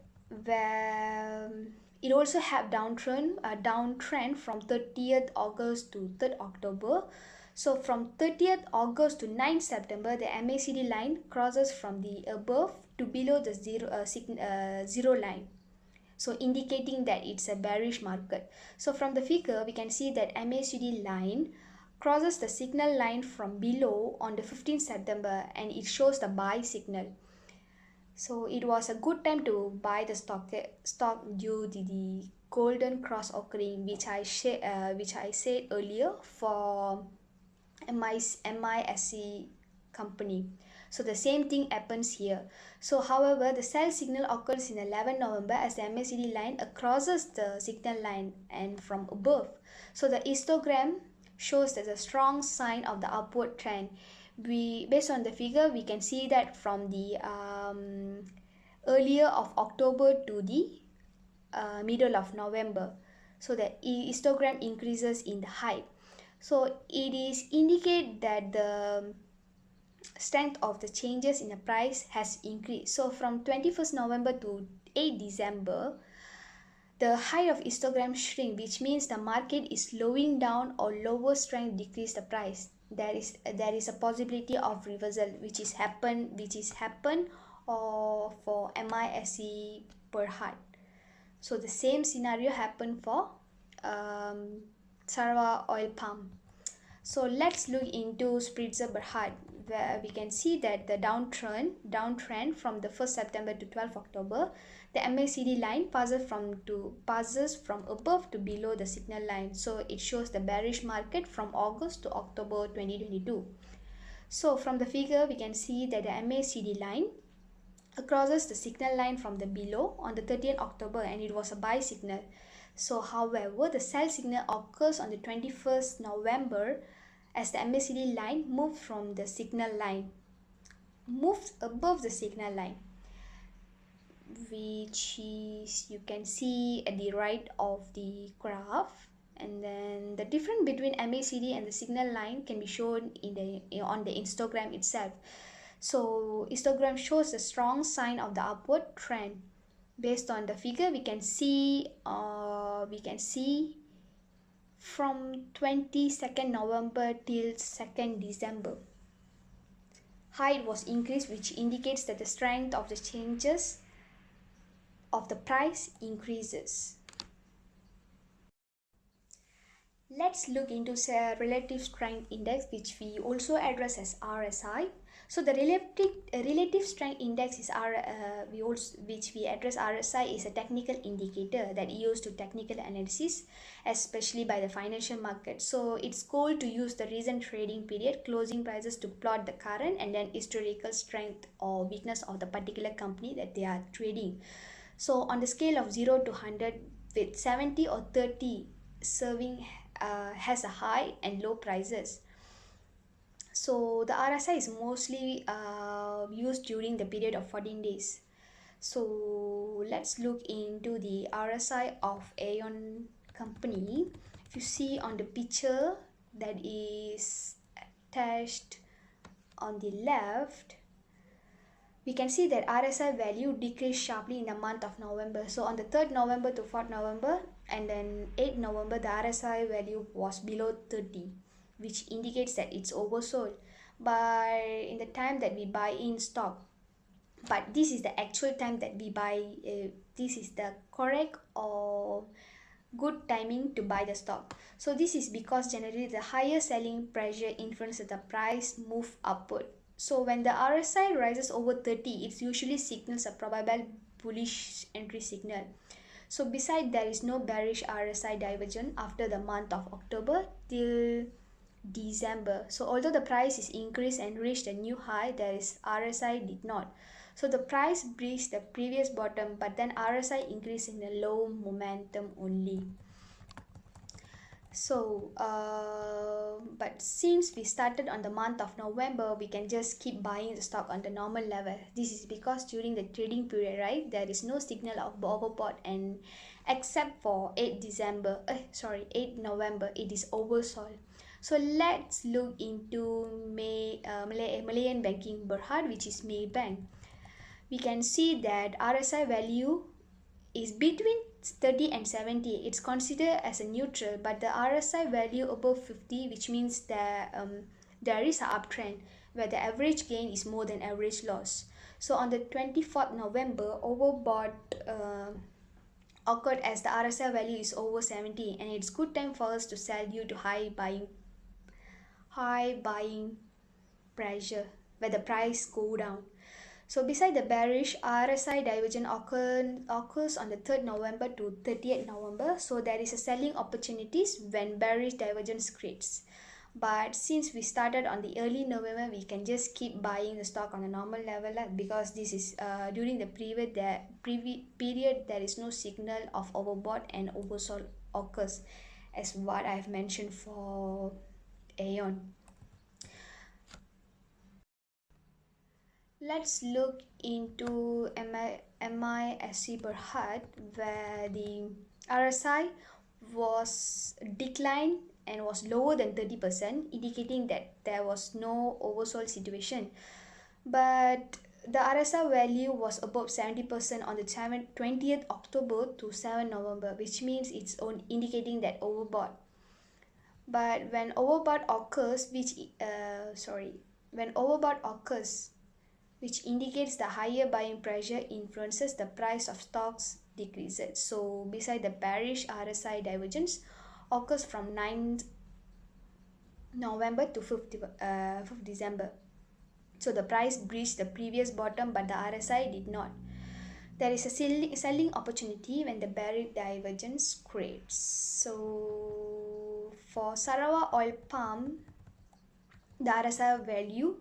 where it also have downtrend from 30th August to 3rd October. So from 30th August to 9th September, the MACD line crosses from the above to below the zero line, so indicating that it's a bearish market. So from the figure, we can see that MACD line crosses the signal line from below on the 15th September, and it shows the buy signal. So it was a good time to buy the stock due to the golden cross occurring, which I said earlier for MISC company. So the same thing happens here. So however, the sell signal occurs in 11 November as the MACD line crosses the signal line and from above. So the histogram shows that a strong sign of the upward trend, We, based on the figure, we can see that from the earlier of October to the middle of November, so the histogram increases in the height. So it is indicate that the strength of the changes in the price has increased. So from 21st November to 8 December, the height of histogram shrink, which means the market is slowing down or lower strength decrease the price. There is a possibility of reversal which is happen or for MISC per heart. So the same scenario happened for um, Sarawak oil palm. So let's look into Spritzer Berhad, where we can see that the downtrend from the 1st September to 12th October, the MACD line passes from above to below the signal line. So it shows the bearish market from August to October 2022. So from the figure, we can see that the MACD line crosses the signal line from the below on the 30th October, and it was a buy signal. So however, the sell signal occurs on the 21st November as the MACD line moves above the signal line, which is you can see at the right of the graph. And then the difference between MACD and the signal line can be shown on the histogram itself. So histogram shows a strong sign of the upward trend. Based on the figure, we can see from 22nd November till 2nd December, height was increased, which indicates that the strength of the changes of the price increases. Let's look into relative strength index, which we also address as RSI. So the relative strength index is which we address RSI, is a technical indicator that used to technical analysis, especially by the financial market. So it's goal to use the recent trading period closing prices to plot the current and then historical strength or weakness of the particular company that they are trading. So on the scale of 0 to 100, with 70 or 30 serving has a high and low prices. So the RSI is mostly used during the period of 14 days. So let's look into the RSI of Aeon company. If you see on the picture that is attached on the left, we can see that RSI value decreased sharply in the month of November. So on the 3rd November to 4th November and then 8th November, the RSI value was below 30, which indicates that it's oversold. But in the time that we buy in stock, but this is the actual time that we buy, this is the correct or good timing to buy the stock. So this is because generally the higher selling pressure influences the price move upward. So when the RSI rises over 30, it usually signals a probable bullish entry signal. So besides, there is no bearish RSI divergence after the month of October till December. So although the price is increased and reached a new high, there is RSI did not. So the price breached the previous bottom, but then RSI increased in a low momentum only. So but since we started on the month of November, we can just keep buying the stock on the normal level. This is because during the trading period, right, there is no signal of overbought, and except for 8 November, it is oversold. So let's look into Malayan banking Berhad, which is Maybank. We can see that RSI value is between 30 and 70. It's considered as a neutral, but the RSI value above 50, which means that there is an uptrend where the average gain is more than average loss. So on the 24th November, overbought occurred as the RSI value is over 70, and it's good time for us to sell due to high buying pressure where the price go down. So beside the bearish, RSI divergence occurs on the 3rd November to 30th November. So there is a selling opportunities when bearish divergence creates. But since we started on the early November, we can just keep buying the stock on a normal level because this is during the period there is no signal of overbought and oversold occurs, as what I have mentioned for Aeon. Let's look into MISC Berhad, where the RSI was declined and was lower than 30%, indicating that there was no oversold situation. But the RSI value was above 70% on the 20th October to 7 November, which means it's indicating that overbought. But when overbought occurs, when overbought occurs, which indicates the higher buying pressure influences the price of stocks decreases. So beside the bearish RSI divergence occurs from 9th November to 5th December. So the price breached the previous bottom but the RSI did not. There is a selling opportunity when the bearish divergence creates. So for Sarawak oil palm, the RSI value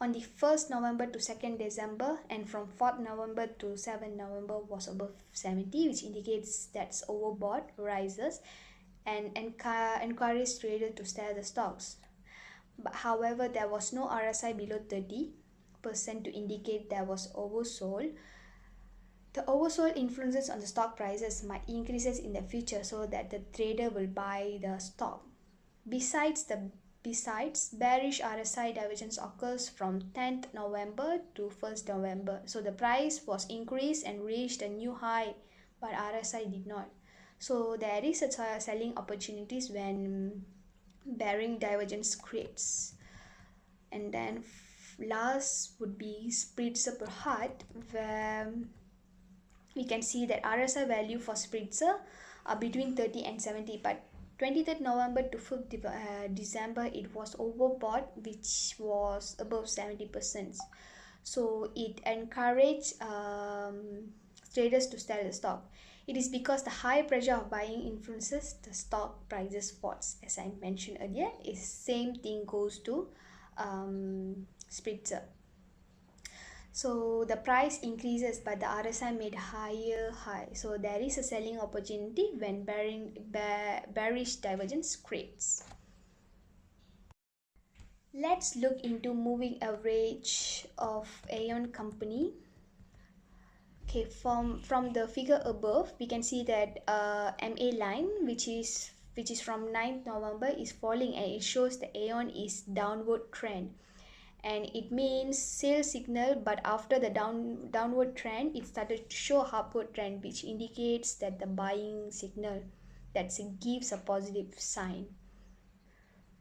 on the 1st November to 2nd December and from 4th November to 7th November was above 70, which indicates that's overbought rises and encourage traders to sell the stocks. But however, there was no RSI below 30% to indicate there was oversold. The oversold influences on the stock prices might increases in the future so that the trader will buy the stock. Besides, bearish RSI divergence occurs from 10th November to 1st November. So the price was increased and reached a new high, but RSI did not. So there is a selling opportunities when bearing divergence creates. And then last would be Spritzer per heart, where we can see that RSI value for Spritzer are between 30 and 70, but 23rd November to 5th December it was overbought, which was above 70%. So it encouraged traders to sell the stock. It is because the high pressure of buying influences the stock prices falls. As I mentioned earlier, is same thing goes to Spritzer. So the price increases but the RSI made higher high. So there is a selling opportunity when bearish divergence creates. Let's look into moving average of Aeon company. Okay, from the figure above, we can see that MA line, which is from 9th November, is falling and it shows the Aeon is downward trend. And it means sell signal, but after the downward trend it started to show upward trend, which indicates that the buying signal, that gives a positive sign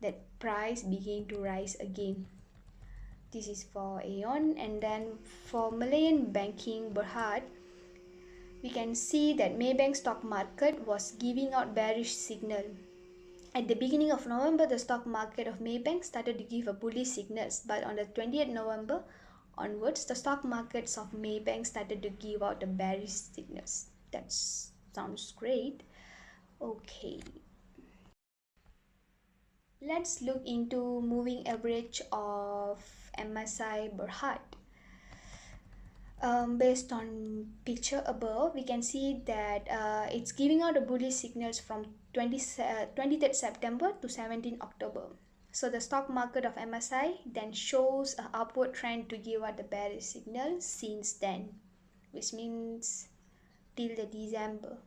that price begin to rise again. This is for Aeon. And then for Malayan banking Berhad, we can see that Maybank stock market was giving out bearish signal. At the beginning of November, the stock market of Maybank started to give a bullish signals, but on the 20th November onwards, the stock markets of Maybank started to give out the bearish signals. That sounds great. Okay. Let's look into moving average of MSI Berhad. Based on picture above, we can see that it's giving out a bullish signals from 23rd September to 17 October. So the stock market of MSI then shows an upward trend to give out the bearish signal since then, which means till the December.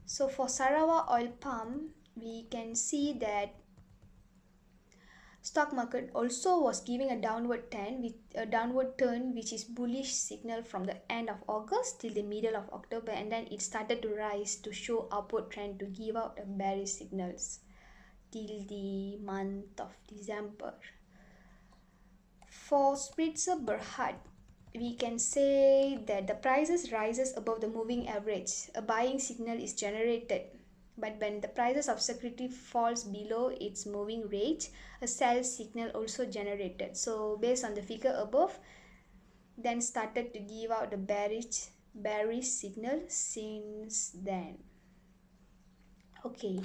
So for Sarawak oil palm, we can see that stock market also was giving a downward turn which is bullish signal from the end of August till the middle of October, and then it started to rise to show upward trend to give out the bearish signals till the month of December. For Spritzer Berhad, we can say that the prices rises above the moving average, a buying signal is generated. But when the prices of security falls below its moving range, a sell signal also generated. So based on the figure above, then started to give out the bearish signal since then. Okay.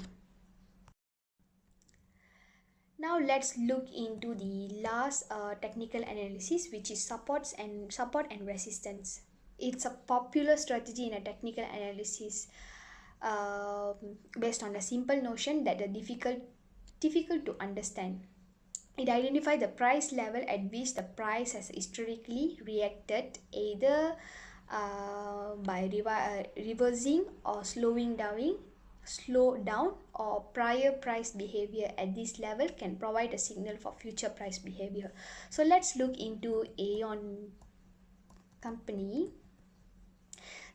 Now let's look into the last technical analysis, which is support and resistance. It's a popular strategy in a technical analysis, based on a simple notion that the difficult to understand. It identifies the price level at which the price has historically reacted, either by reversing or slow down, or prior price behavior at this level can provide a signal for future price behavior. So let's look into Aeon company.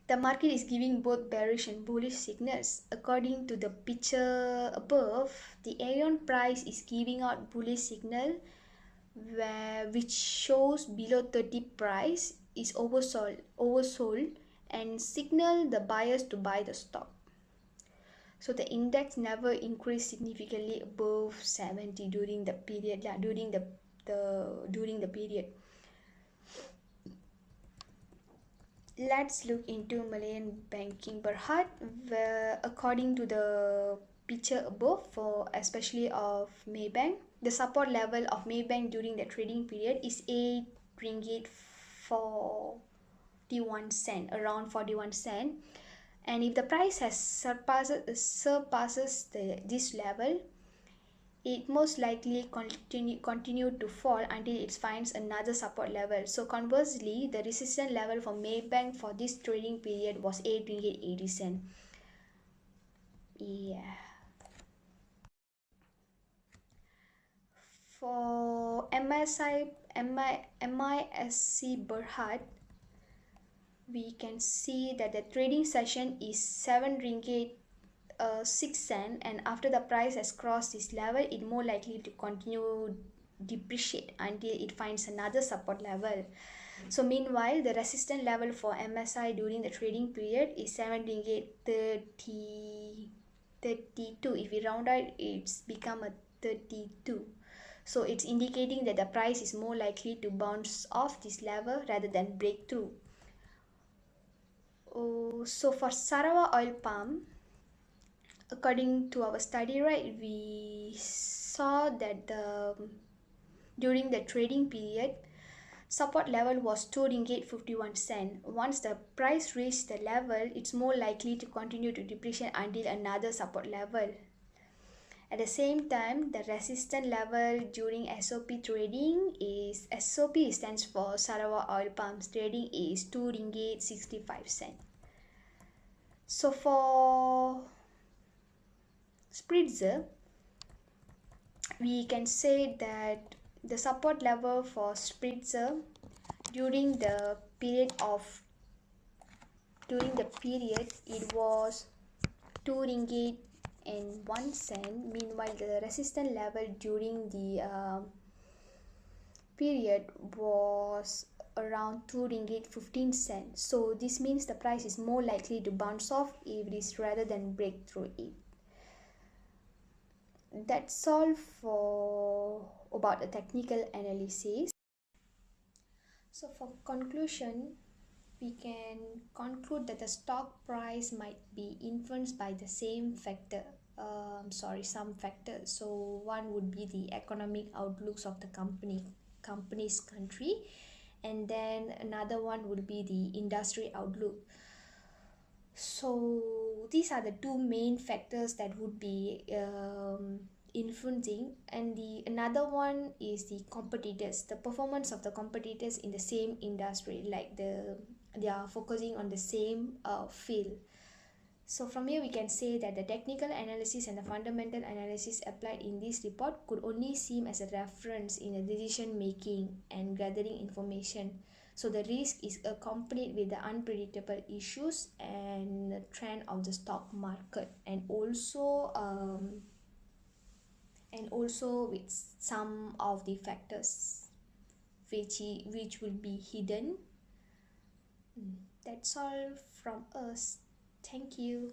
The market is giving both bearish and bullish signals. According to the picture above, the Aeon price is giving out bullish signal which shows below 30 price is oversold and signal the buyers to buy the stock. So the index never increased significantly above 70 during the period, during the period. Let's look into Malayan banking Berhad, where according to the picture above, for especially of Maybank, the support level of Maybank during the trading period is 8 ringgit 41 cent, around 41 cent. And if the price has surpasses this level, it most likely continue to fall until it finds another support level. So conversely, the resistance level for Maybank for this trading period was 8 ringgit 80 cent. Yeah. For MISC Berhad, we can see that the trading session is 7 ringgit 6 cent, and after the price has crossed this level, it more likely to continue depreciate until it finds another support level. So meanwhile, the resistance level for MSI during the trading period is 7 ringgit 32. If we round out, it's become a 32. So it's indicating that the price is more likely to bounce off this level rather than break through. Oh, so for Sarawak oil palm, according to our study, right, we saw that during the trading period, support level was 2 ringgit 51 cent. Once the price reached the level, it's more likely to continue to depreciate until another support level. At the same time, the resistance level during SOP trading is, SOP stands for Sarawak Oil Palms trading, is 2 ringgit 65 cent. So for Spritzer, we can say that the support level for Spritzer during the period it was 2 ringgit and 1 cent. Meanwhile, the resistance level during the period was around 2 ringgit 15 cents. So this means the price is more likely to bounce off if it is rather than break through it. That's all for about the technical analysis. So for conclusion, we can conclude that the stock price might be influenced by the same factor. Some factors. So one would be the economic outlooks of the company's country, and then another one would be the industry outlook. So these are the two main factors that would be influencing, and the another one is the competitors, the performance of the competitors in the same industry, like they are focusing on the same field. So from here we can say that the technical analysis and the fundamental analysis applied in this report could only seem as a reference in the decision making and gathering information. So the risk is accompanied with the unpredictable issues and the trend of the stock market, and also with some of the factors which will be hidden. That's all from us. Thank you.